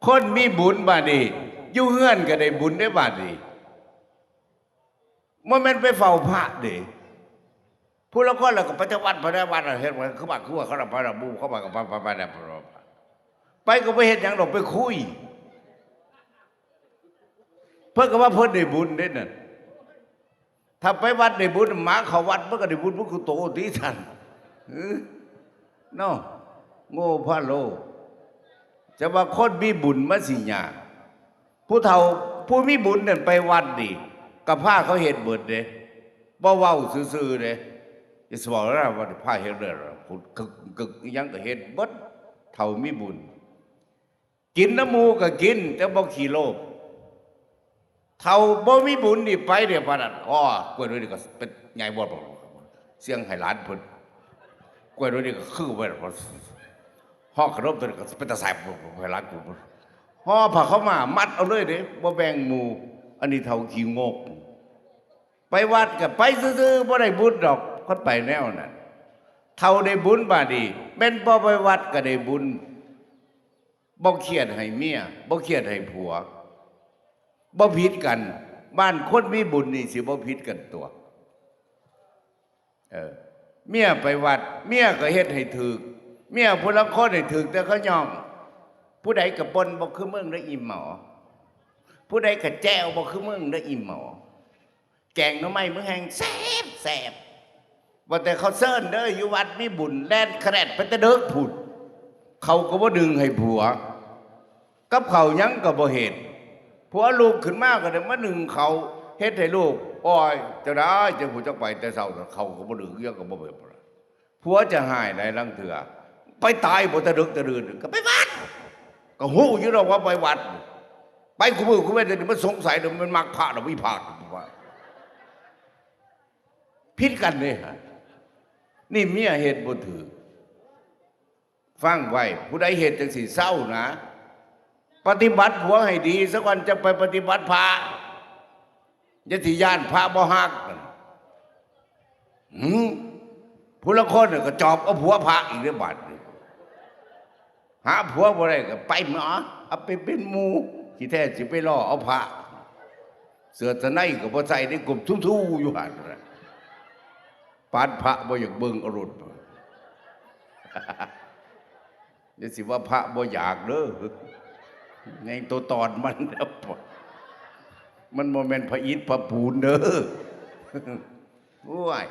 คนมีบุญบาดนีอยู่เฮือนก็ได้บุญได้บาดนีมันเป็นไปเฝ้าพระเด้ผู้ละคนแล้วก็ไปที่วัดเห็นว่าเขาบอกเขาเราไปเราบูเขาบอกกับไปก็ไปเห็นอย่างเราไปคุยเพื่อก็ว่าเพิ่นได้บุญได้นั่นถ้าไปวัดได้บุญหมาเขาวัดเพื่อก็ได้บุญเพื่อคือโตที่ท่านเนาะโง่พระโลจะว่าคนมีบุญมาสิญาผู้เฒ่าผู้มีบุญนั่นไปวัดดิกับผ้าเขาเห็นเบิดเด้บ่เว้าซื่อๆเด้จะสบอกแล้วว่าผ้าเห็นเด้อกึกยังก็เห็นเบิดเฒ่ามีบุญกินน้ำมูก็กินแต่บ่ขี้โลภเฒ่าบ่มีบุญนี่ไปเดี๋ยวปานนั้นอ้อกล้วยด้วยนี่ก็เป็นใหญ่บ่เสียงให้หลานเพิ่นกล้วยด้วยนี่ก็คือไว้ห่อขนมตัวนี้ก็เป็นตาแสบให้หลานกูห่อผ้าเข้ามามัดเอาเลยเด้บ่แบ่งหมู่อันนี้เฒ่าขี้งกไปวัดก็ไปซื่อๆบ่ได้บุญดอกคนไปแนวนั้นเฒ่าได้บุญบาดนีแม่นบ่ไปวัดก็ได้บุญบ่เครียดให้เมียบ่เครียดให้ผัวบ่ผิดกันบ้านคนมีบุญนี่สิบ่ผิดกันตัวเมียไปวัดเมียก็เฮ็ดให้ถูกเมียผู้ละคนให้ถูกแต่เขาย่องผู้ใดก็บ่นบ่คือมึงได้อิ่มหมอผู้ใดก็แจ้วบ่คือมึงได้อิ่มหมอแกงหน่อไม้มึงแห้งแซ่บว่าแต่เขาเซิ้นเด้ออยู่วัดมีบุญแล่นแครดไปแต่เด็กผุดเขาก็บ่ดึงให้ผัวกับเขายังก็บ่เห็นผัวลูกขึ้นมาก็ได้มาดึงเขาเฮ็ดให้ลูกอ้อยจะได้จะผู้จักไปแต่เช้าเขาก็บ่ดึงยังก็บ่เบิดผัวจะหายในลังเถื่อไปตายบ่ตะดึกตะดื่นก็ไปวัดก็ฮู้อยู่ดอกว่าไปวัดไปคุมือคุเว้นเดี๋ยวมันสงสัยเดี๋ยวมันมักพระเดี๋ยววิพากษ์ว่าผิดกันเลยฮะนี่เมียเหตุบ่ถือฟังไว้ผู้ใดเหตุจังสิเศร้านะปฏิบัติผัวให้ดีสักวันจะไปปฏิบัติพระจะสิย่านพระบ่ฮักผู้ละคนก็จอบเอาผัวพระอีกเรื่องบาดหาผัวบ่ได้ก็ไปหมอเอาไปเป็นหมู่ที่แท้สิไปล่อเอาพระเสือตะไนก็บ่ใส่ในกลุ่มทู่ๆอยู่หั่นปานพระบ่อยากเบิ่งอรุณอย่าสิว่าพระบ่อยากเด้อไงตัวตอนมันเด้อมันบ่แม่นพระอิฐพระปูนเด้อโอ้ย